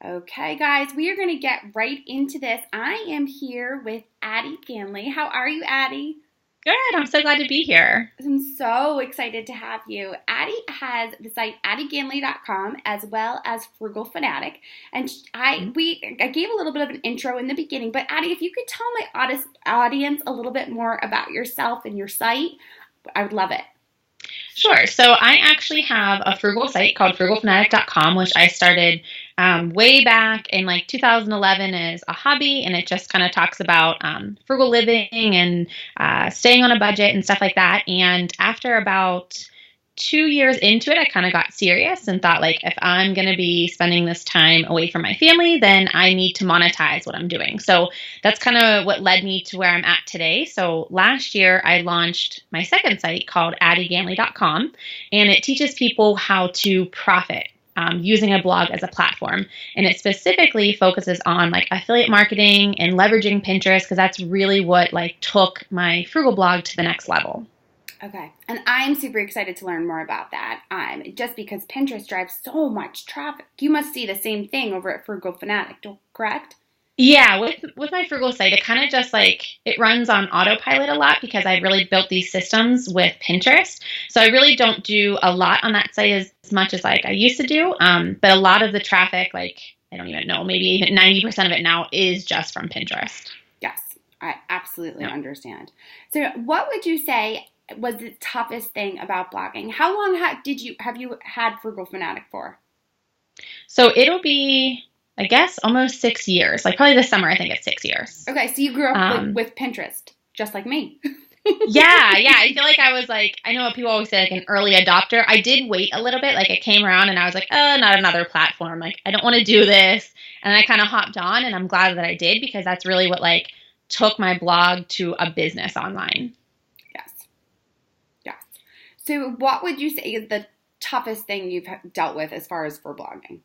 Okay, guys, we are going to get right into this. I am here with Addie Ganley. How are you, Addie? Good. I'm so glad to be here. I'm so excited to have you. Addie has the site addieganley.com as well as Frugal Fanatic. And I gave a little bit of an intro in the beginning, but Addie, if you could tell my audience a little bit more about yourself and your site, I would love it. Sure. So I actually have a frugal site called frugalfanatic.com, which I started way back in like 2011 as a hobby. And it just kind of talks about frugal living and staying on a budget and stuff like that. And after about 2 years into it, I kind of got serious and thought, like, if I'm going to be spending this time away from my family, then I need to monetize what I'm doing. So that's kind of what led me to where I'm at today. So last year, I launched my second site called addieganley.com, and it teaches people how to profit using a blog as a platform. And it specifically focuses on like affiliate marketing and leveraging Pinterest, because that's really what like took my frugal blog to the next level. Okay, and I'm super excited to learn more about that. Just because Pinterest drives so much traffic. You must see the same thing over at Frugal Fanatic, correct? Yeah, with my frugal site, it kind of just like it runs on autopilot a lot because I really built these systems with Pinterest. So I really don't do a lot on that site as much as like I used to do. But a lot of the traffic, like I don't even know, maybe even 90% of it now is just from Pinterest. Yes, I absolutely Yeah. understand. So, what would you say was the toughest thing about blogging? How long have you had Frugal Fanatic for? So it'll be, I guess, almost 6 years. Like probably this summer, I think it's 6 years. Okay, so you grew up Um, with Pinterest, just like me. Yeah. I feel like I was like, I know what people always say, like an early adopter. I did wait a little bit. Like it came around and I was like, oh, not another platform. Like I don't want to do this. And I kind of hopped on and I'm glad that I did because that's really what like took my blog to a business online. Yes, yes. So, what would you say is the toughest thing you've dealt with as far as for blogging?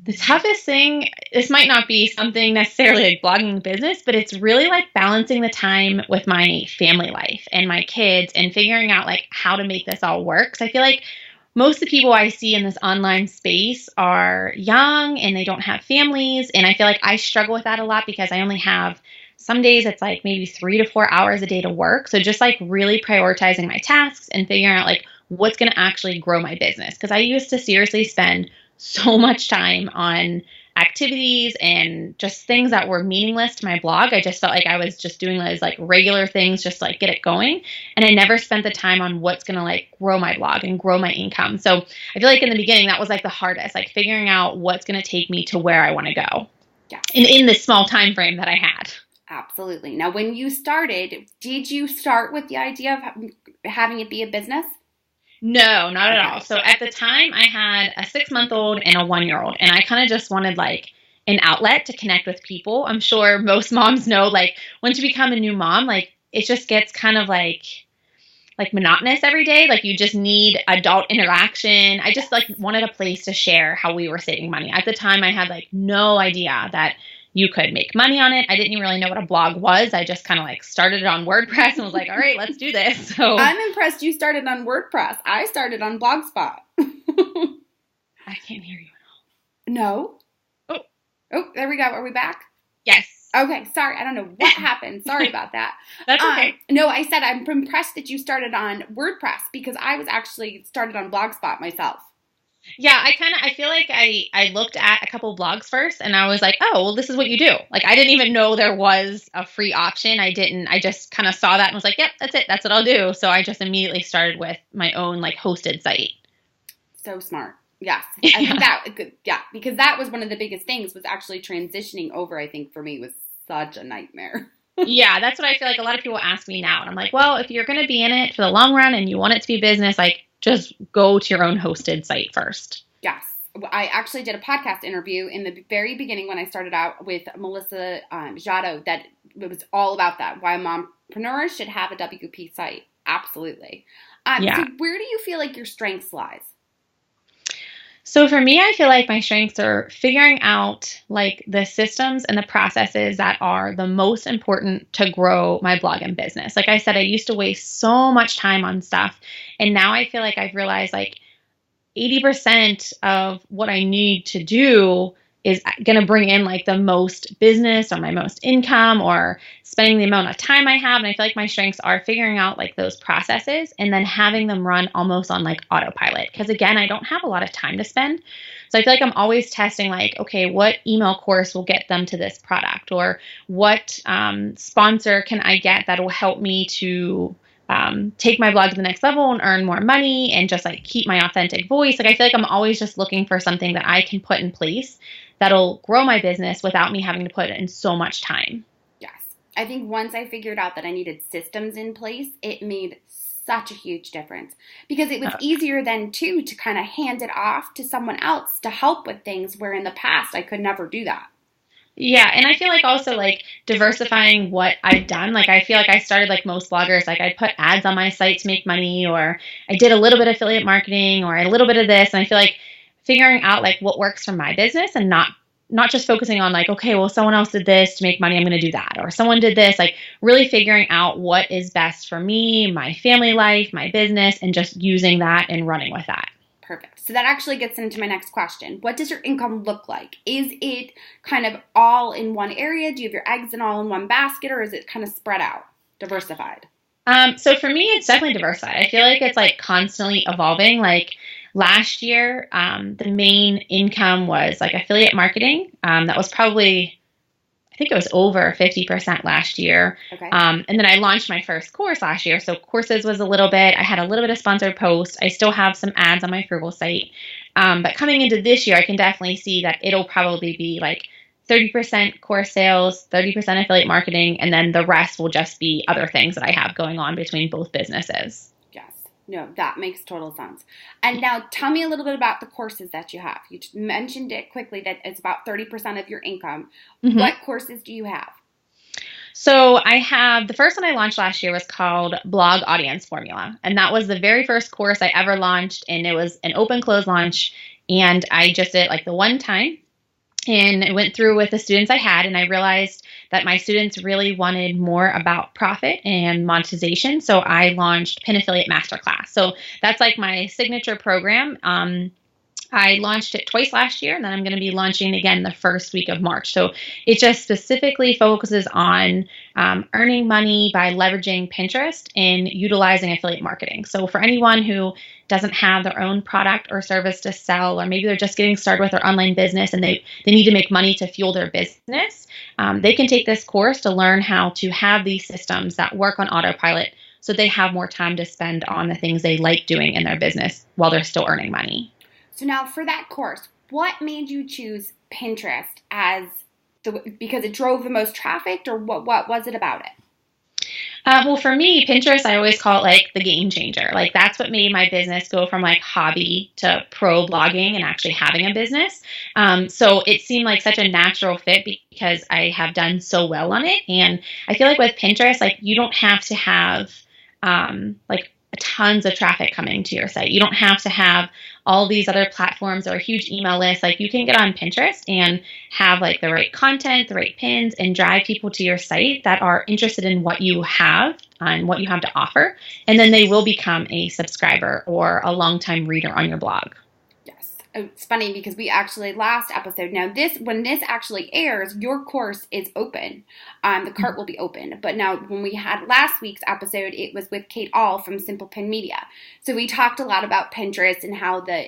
The toughest thing, this might not be something necessarily like blogging business, but it's really like balancing the time with my family life and my kids and figuring out like how to make this all work. So I feel like most of the people I see in this online space are young and they don't have families. And I feel like I struggle with that a lot because I only have some days it's like maybe 3 to 4 hours a day to work. So just like really prioritizing my tasks and figuring out like what's going to actually grow my business. Because I used to seriously spend so much time on activities and just things that were meaningless to my blog. I just felt like I was just doing those like regular things just to like get it going. And I never spent the time on what's going to like grow my blog and grow my income. So I feel like in the beginning, that was like the hardest, like figuring out what's going to take me to where I want to go Yes, in this small time frame that I had. absolutely. Now, when you started, did you start with the idea of having it be a business? No, not at Okay. all. So at the time, I had a 6 month old and a 1 year old, and I kind of just wanted like an outlet to connect with people. I'm sure most moms know, like once you become a new mom, like it just gets kind of like monotonous every day. Like you just need adult interaction. I just like wanted a place to share how we were saving money. At the time, I had like no idea that you could make money on it. I didn't even really know what a blog was. I just kind of like started it on WordPress and was like, all right, let's do this. So I'm impressed you started on WordPress. I started on Blogspot. I can't hear you. No. Oh, Oh, there we go. Are we back? yes. Okay, sorry. I don't know what happened. Sorry about that. That's okay. No, I said I'm impressed that you started on WordPress because I was actually started on Blogspot myself. Yeah, I feel like I looked at a couple blogs first and I was like, oh, well, this is what you do. Like, I didn't even know there was a free option. I just kind of saw that and was like, yep, that's it. That's what I'll do. So I just immediately started with my own like hosted site. So smart. Yes. I think Yeah. that, yeah, because that was one of the biggest things was actually transitioning over, I think, for me was such a nightmare. Yeah, that's what I feel like a lot of people ask me now. And I'm like, well, if you're going to be in it for the long run and you want it to be business, like just go to your own hosted site first. Yes. I actually did a podcast interview in the very beginning when I started out with Melissa Jado that it was all about that, why mompreneurs should have a WP site. Absolutely. So Yeah. where do you feel like your strengths lies? So for me, I feel like my strengths are figuring out like the systems and the processes that are the most important to grow my blog and business. Like I said, I used to waste so much time on stuff. And now I feel like I've realized like 80% of what I need to do is going to bring in like the most business or my most income or spending the amount of time I have. And I feel like my strengths are figuring out like those processes and then having them run almost on like autopilot. Because again, I don't have a lot of time to spend. So I feel like I'm always testing like, okay, what email course will get them to this product, or what sponsor can I get that will help me to take my blog to the next level and earn more money and just like keep my authentic voice. Like I feel like I'm always just looking for something that I can put in place that'll grow my business without me having to put in so much time. Yes. I think once I figured out that I needed systems in place, it made such a huge difference, because it was easier then too to kind of hand it off to someone else to help with things where in the past I could never do that. Yeah, and I feel like also like diversifying what I've done. Like I feel like I started like most bloggers, like I put ads on my site to make money, or I did a little bit of affiliate marketing, or a little bit of this. And I feel like figuring out like what works for my business and not just focusing on like, okay, well, someone else did this to make money, I'm going to do that. Or someone did this, like really figuring out what is best for me, my family life, my business, and just using that and running with that. Perfect. So that actually gets into my next question. What does your income look like? Is it kind of all in one area? Do you have your eggs in all in one basket, or is it kind of spread out, diversified? So for me, it's definitely diversified. I feel like it's like constantly evolving. Like last year, the main income was like affiliate marketing. That was probably, I think it was over 50% last year. Okay. And then I launched my first course last year. So courses was a little bit. I had a little bit of sponsored posts. I still have some ads on my Frugal site. But coming into this year, I can definitely see that it'll probably be like 30% course sales, 30% affiliate marketing, and then the rest will just be other things that I have going on between both businesses. Yes. No, that makes total sense. And now tell me a little bit about the courses that you have. You mentioned it quickly that it's about 30% of your income. Mm-hmm. What courses do you have? So I have, the first one I launched last year was called Blog Audience Formula. And that was the very first course I ever launched. And it was an open close launch. And I just did it like the one time. And I went through with the students I had, and I realized that my students really wanted more about profit and monetization. So I launched Pin Affiliate Masterclass. So that's like my signature program. I launched it twice last year, and then I'm going to be launching again the first week of March. So it just specifically focuses on earning money by leveraging Pinterest and utilizing affiliate marketing. So for anyone who doesn't have their own product or service to sell, or maybe they're just getting started with their online business and they need to make money to fuel their business, they can take this course to learn how to have these systems that work on autopilot so they have more time to spend on the things they like doing in their business while they're still earning money. So now for that course, what made you choose Pinterest because it drove the most traffic, or what was it about it? Well, for me, Pinterest, I always call it like the game changer. Like that's what made my business go from like hobby to pro blogging and actually having a business. So it seemed like such a natural fit because I have done so well on it. And I feel like with Pinterest, like you don't have to have like tons of traffic coming to your site. You don't have to have all these other platforms or a huge email list. Like you can get on Pinterest and have like the right content, the right pins, and drive people to your site that are interested in what you have and what you have to offer. And then they will become a subscriber or a longtime reader on your blog. It's funny because we actually last episode, now when this actually airs, your course is open. The cart will be open. But now when we had last week's episode, it was with Kate All from Simple Pin Media. So we talked a lot about Pinterest and how the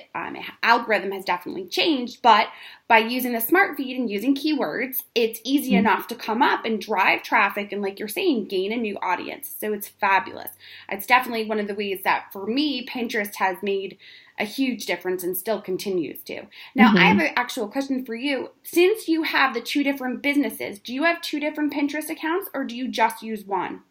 algorithm has definitely changed. But by using the smart feed and using keywords, it's easy enough to come up and drive traffic and, like you're saying, gain a new audience. So it's fabulous. It's definitely one of the ways that, for me, Pinterest has made a huge difference and still continues to. Now, I have an actual question for you. Since you have the two different businesses, do you have two different Pinterest accounts, or do you just use one?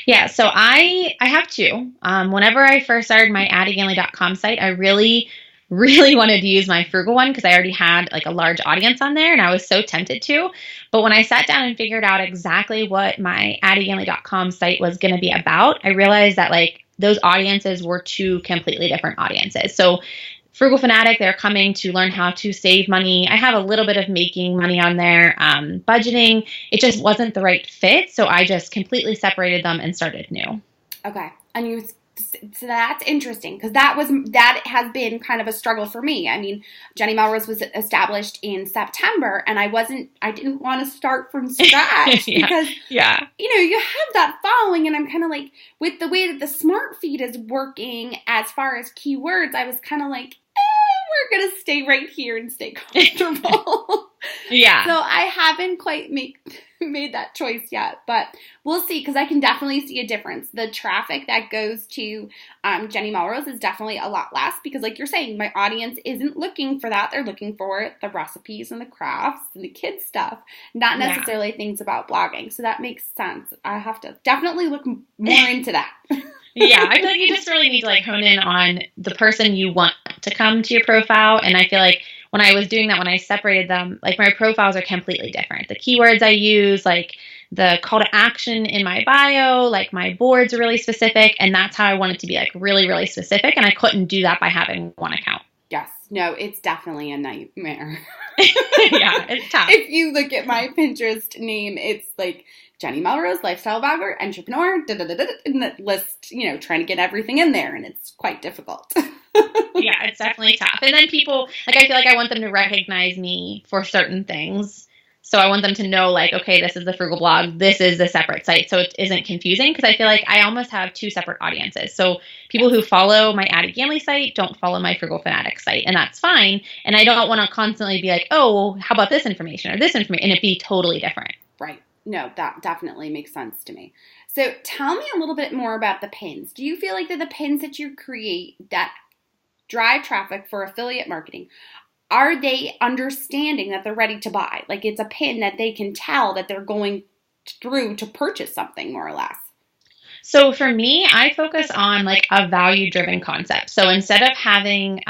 Yeah, so I have two. Whenever I first started my addieganley.com site, I really wanted to use my Frugal one because I already had like a large audience on there and I was so tempted to. But when I sat down and figured out exactly what my addieganley.com site was going to be about, I realized that like those audiences were two completely different audiences. So Frugal Fanatic, they're coming to learn how to save money. I have a little bit of making money on there, budgeting. It just wasn't the right fit. So I just completely separated them and started new. Okay. And you So that's interesting because that has been kind of a struggle for me. I mean, Jenny Melrose was established in September, and I didn't want to start from scratch because you have that following, and I'm kind of like, with the way that the smart feed is working as far as keywords, I was kind of like, we're gonna stay right here and stay comfortable. Yeah. So I haven't quite made that choice yet, but we'll see, because I can definitely see a difference. The traffic that goes to Jenny Melrose is definitely a lot less because, like you're saying, my audience isn't looking for that. They're looking for the recipes and the crafts and the kids stuff, not necessarily things about blogging. So that makes sense. I have to definitely look more into that. Yeah, I feel like you just really need to like hone in on the person you want to come to your profile. And I feel like when I was doing that, when I separated them, like my profiles are completely different. The keywords I use, like the call to action in my bio, like my boards are really specific. And that's how I want it to be, like really, really specific. And I couldn't do that by having one account. Yes. No, it's definitely a nightmare. Yeah, it's tough. If you look at my Pinterest name, it's like Jenny Melrose, lifestyle blogger, entrepreneur, and that list, trying to get everything in there, and it's quite difficult. Yeah, it's definitely tough. And then people, like, I feel like I want them to recognize me for certain things. So I want them to know, like, okay, this is the Frugal Blog, this is the separate site, so it isn't confusing, because I feel like I almost have two separate audiences. So people who follow my Addie Ganley site don't follow my Frugal Fanatic site, and that's fine. And I don't want to constantly be like, oh, well, how about this information or this information, and it be totally different. Right. No, that definitely makes sense to me. So tell me a little bit more about the pins. Do you feel like that the pins that you create that drive traffic for affiliate marketing, are they understanding that they're ready to buy? Like, it's a pin that they can tell that they're going through to purchase something, more or less. So for me, I focus on like a value-driven concept. So instead of having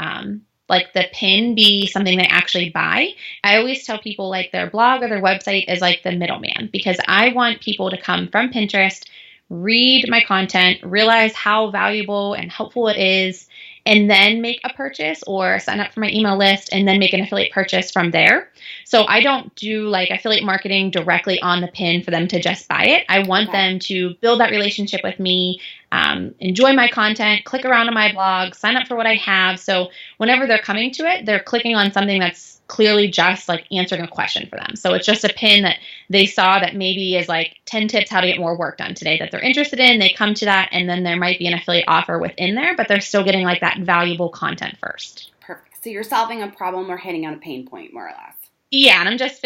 like the pin be something they actually buy, I always tell people like their blog or their website is like the middleman, because I want people to come from Pinterest, read my content, realize how valuable and helpful it is, and then make a purchase or sign up for my email list and then make an affiliate purchase from there. So I don't do like affiliate marketing directly on the pin for them to just buy it. I want them to build that relationship with me, enjoy my content, click around on my blog, sign up for what I have. So whenever they're coming to it, they're clicking on something that's clearly just like answering a question for them. So it's just a pin that they saw that maybe is like 10 tips how to get more work done today that they're interested in. They come to that, and then there might be an affiliate offer within there, but they're still getting like that valuable content first. Perfect. So you're solving a problem or hitting on a pain point, more or less. Yeah, and I'm just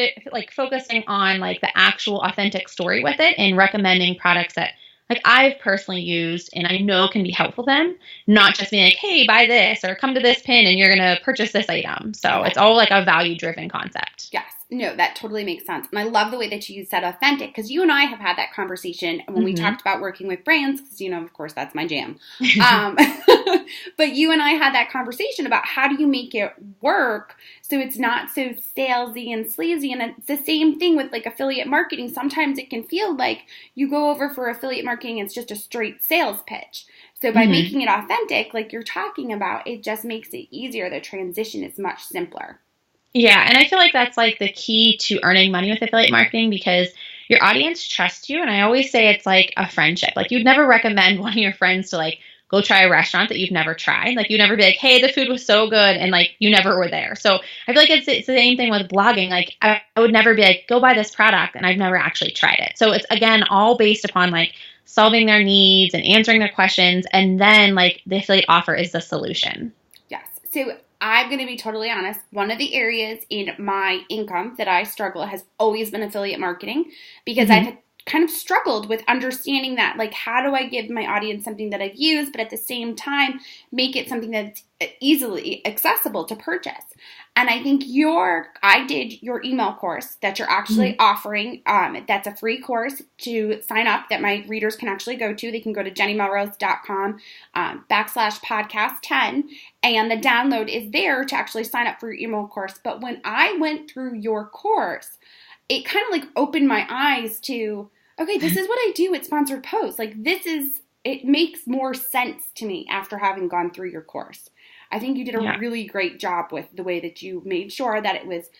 focusing on like the actual authentic story with it and recommending products that like I've personally used and I know can be helpful to them, not just being like, hey, buy this or come to this pin and you're going to purchase this item. So It's all like a value-driven concept. Yes. No, that totally makes sense. And I love the way that you said authentic, because you and I have had that conversation when we talked about working with brands, because, of course, that's my jam. But you and I had that conversation about how do you make it work so it's not so salesy and sleazy. And it's the same thing with like affiliate marketing. Sometimes it can feel like you go over for affiliate marketing, it's just a straight sales pitch. So by making it authentic, like you're talking about, it just makes it easier. The transition is much simpler. Yeah, and I feel like that's like the key to earning money with affiliate marketing, because your audience trusts you. And I always say it's like a friendship. Like you'd never recommend one of your friends to like go try a restaurant that you've never tried. Like you'd never be like, hey, the food was so good, and like you never were there. So I feel like it's the same thing with blogging. Like I would never be like, go buy this product, and I've never actually tried it. So it's again all based upon like solving their needs and answering their questions, and then like the affiliate offer is the solution. Yes. So I'm going to be totally honest. One of the areas in my income that I struggle has always been affiliate marketing, because I've kind of struggled with understanding that, like, how do I give my audience something that I've used, but at the same time make it something that's easily accessible to purchase. And I think I did your email course that you're actually offering. That's a free course to sign up that my readers can actually go to. They can go to jennymelrose.com /podcast10, and the download is there to actually sign up for your email course. But when I went through your course, it kind of like opened my eyes to, okay, this is what I do with sponsored posts. Like it makes more sense to me after having gone through your course. I think you did a really great job with the way that you made sure that it was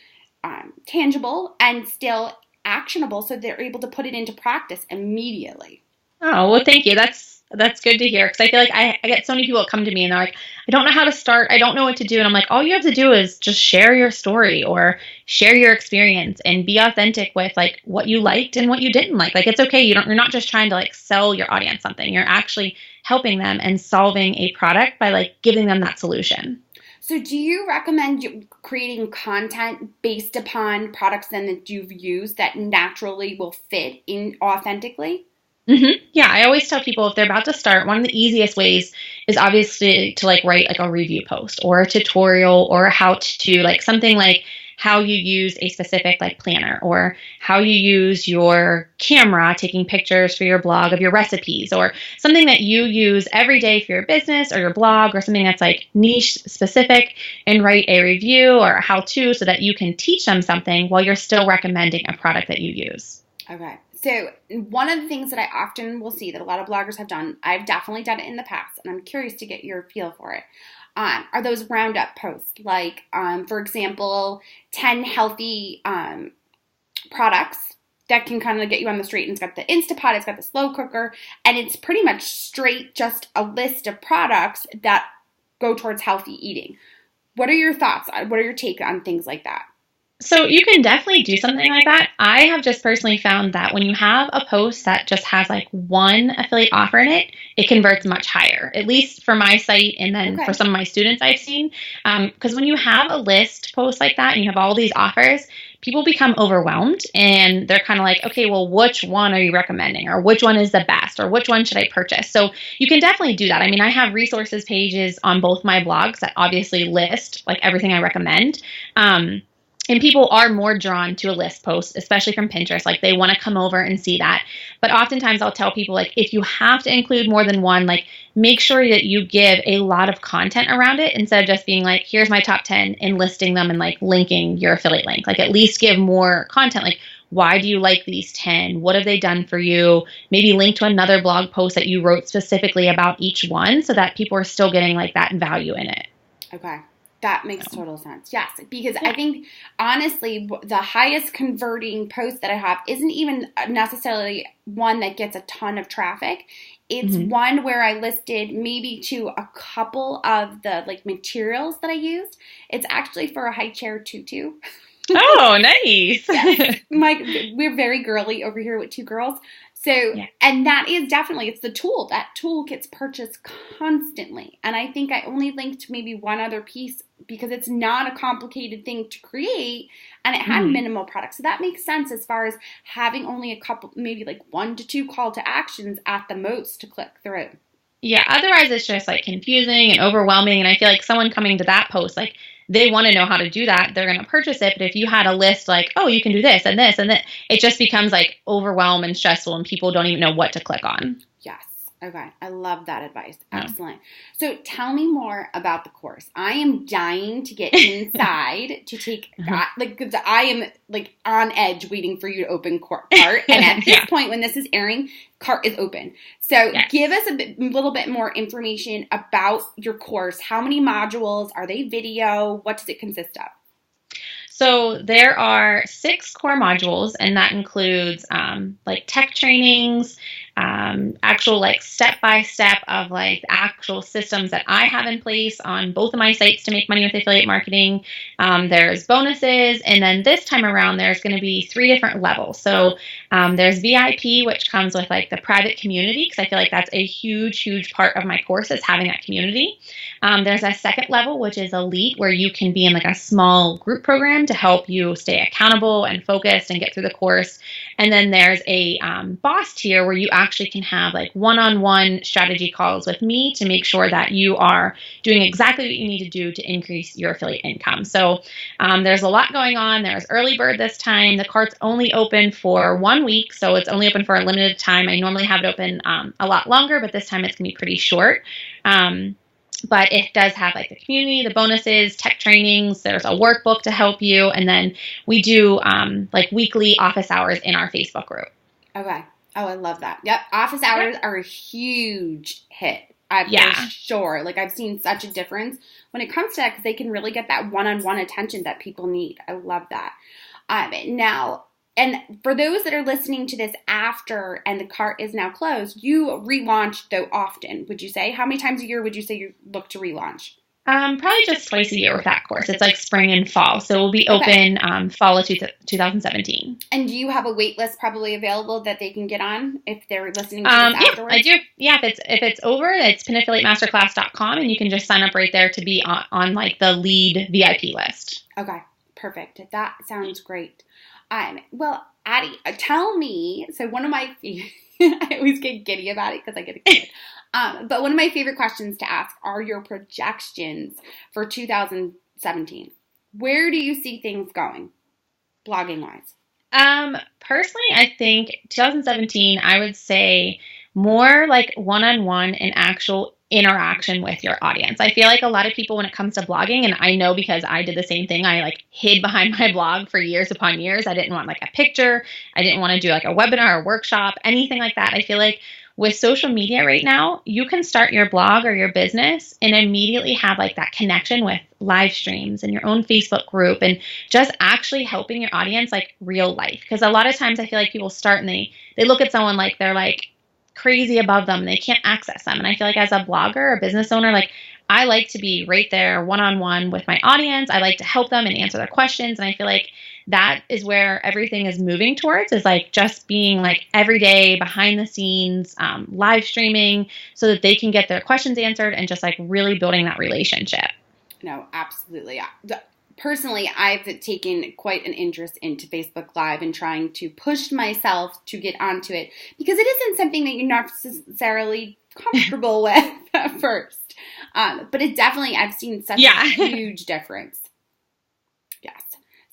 tangible and still actionable, so they're able to put it into practice immediately. Oh, well, thank you. That's That's good to hear. Because I feel like I get so many people that come to me and they're like, I don't know how to start. I don't know what to do. And I'm like, all you have to do is just share your story or share your experience and be authentic with like what you liked and what you didn't like. Like, it's okay. You're not just trying to like sell your audience something. You're actually helping them and solving a product by like giving them that solution. So do you recommend creating content based upon products then that you've used that naturally will fit in authentically? Yeah, I always tell people if they're about to start, one of the easiest ways is obviously to like write like a review post or a tutorial or a how to, like something like how you use a specific like planner or how you use your camera taking pictures for your blog of your recipes or something that you use every day for your business or your blog or something that's like niche specific, and write a review or a how to so that you can teach them something while you're still recommending a product that you use. Okay. So one of the things that I often will see that a lot of bloggers have done, I've definitely done it in the past, and I'm curious to get your feel for it, are those roundup posts. Like, for example, 10 healthy products that can kind of get you on the straight. And it's got the Instapot, it's got the slow cooker, and it's pretty much straight just a list of products that go towards healthy eating. What are your thoughts? What are your take on things like that? So you can definitely do something like that. I have just personally found that when you have a post that just has like one affiliate offer in it, it converts much higher, at least for my site and then for some of my students I've seen. Because when you have a list post like that and you have all these offers, people become overwhelmed and they're kind of like, okay, well, which one are you recommending? Or which one is the best? Or which one should I purchase? So you can definitely do that. I mean, I have resources pages on both my blogs that obviously list like everything I recommend. And people are more drawn to a list post, especially from Pinterest. Like they want to come over and see that. But oftentimes I'll tell people like, if you have to include more than one, like make sure that you give a lot of content around it instead of just being like, here's my top 10 and listing them and like linking your affiliate link. Like at least give more content. Like, why do you like these 10? What have they done for you? Maybe link to another blog post that you wrote specifically about each one so that people are still getting like that value in it. Okay. That makes total sense. Yes, because I think, honestly, the highest converting post that I have isn't even necessarily one that gets a ton of traffic. It's one where I listed maybe to a couple of the like materials that I used. It's actually for a high chair tutu. Oh, nice. Yes. We're very girly over here with two girls. So, and that is definitely, it's the tool. That tool gets purchased constantly. And I think I only linked maybe one other piece because it's not a complicated thing to create and it had minimal products. So that makes sense as far as having only a couple, maybe like 1 to 2 call to actions at the most to click through. Yeah, otherwise it's just like confusing and overwhelming. And I feel like someone coming to that post, like they want to know how to do that. They're going to purchase it. But if you had a list like, oh, you can do this and this and that, it just becomes like overwhelmed and stressful and people don't even know what to click on. Yes. Okay. I love that advice. Excellent. So tell me more about the course. I am dying to get inside to take like, cause I am like on edge waiting for you to open cart. And at this point, when this is airing, cart is open. So give us a little bit more information about your course. How many modules? Are they video? What does it consist of? So there are 6 core modules, and that includes like tech trainings, actual like step-by-step of like the actual systems that I have in place on both of my sites to make money with affiliate marketing. There's bonuses, and then this time around there's going to be 3 different levels. So there's VIP, which comes with like the private community, because I feel like that's a huge part of my course is having that community. There's a second level, which is elite, where you can be in like a small group program to help you stay accountable and focused and get through the course. And then there's a boss tier where you actually can have like one-on-one strategy calls with me to make sure that you are doing exactly what you need to do to increase your affiliate income. So there's a lot going on. There's early bird this time. The cart's only open for 1 week, so it's only open for a limited time. I normally have it open a lot longer, but this time it's going to be pretty short. But it does have like the community, the bonuses, tech trainings. There's a workbook to help you. And then we do like weekly office hours in our Facebook group. Okay. Oh, I love that. Yep. Office hours are a huge hit. For sure. Like I've seen such a difference when it comes to that because they can really get that one-on-one attention that people need. I love that. Now, And for those that are listening to this after and the cart is now closed, you relaunch though often, would you say? How many times a year would you say you look to relaunch? Probably just twice a year with that course. It's like spring and fall. So we'll be open fall of 2017. And do you have a wait list probably available that they can get on if they're listening to this afterwards? Yeah, I do. Yeah, if it's over, it's pinaffiliatemasterclass.com, and you can just sign up right there to be on like the lead VIP list. Okay, perfect. That sounds great. Well, Addie, tell me, so one of my, I always get giddy about it because I get excited. But one of my favorite questions to ask are your projections for 2017. Where do you see things going, blogging-wise? Personally, I think 2017, I would say more like one-on-one and actual interaction with your audience. I feel like a lot of people when it comes to blogging, and I know because I did the same thing, I like hid behind my blog for years upon years. I didn't want like a picture. I didn't want to do like a webinar or workshop, anything like that. I feel like with social media right now, you can start your blog or your business and immediately have like that connection with live streams and your own Facebook group and just actually helping your audience like real life. Because a lot of times I feel like people start and they look at someone like they're like crazy above them and they can't access them. And I feel like as a blogger or business owner, like I like to be right there one-on-one with my audience. I like to help them and answer their questions. And I feel like that is where everything is moving towards, is like just being like every day behind the scenes, live streaming so that they can get their questions answered and just like really building that relationship. No, absolutely. Personally, I've taken quite an interest into Facebook Live and trying to push myself to get onto it because it isn't something that you're not necessarily comfortable with at first. But it definitely, I've seen such a huge difference. Yes.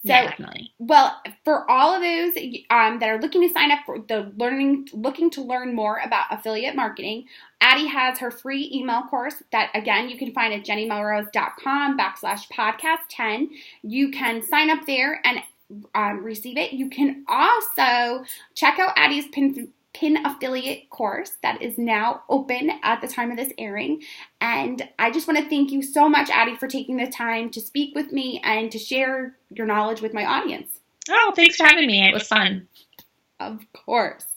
So, yeah, definitely. Well, for all of those that are looking to sign up for looking to learn more about affiliate marketing, Addie has her free email course that, again, you can find at jennymelrose.com/podcast10. You can sign up there and receive it. You can also check out Addie's Pin affiliate course that is now open at the time of this airing. And I just want to thank you so much, Addie, for taking the time to speak with me and to share your knowledge with my audience. Oh, thanks for having me. It was fun. Of course.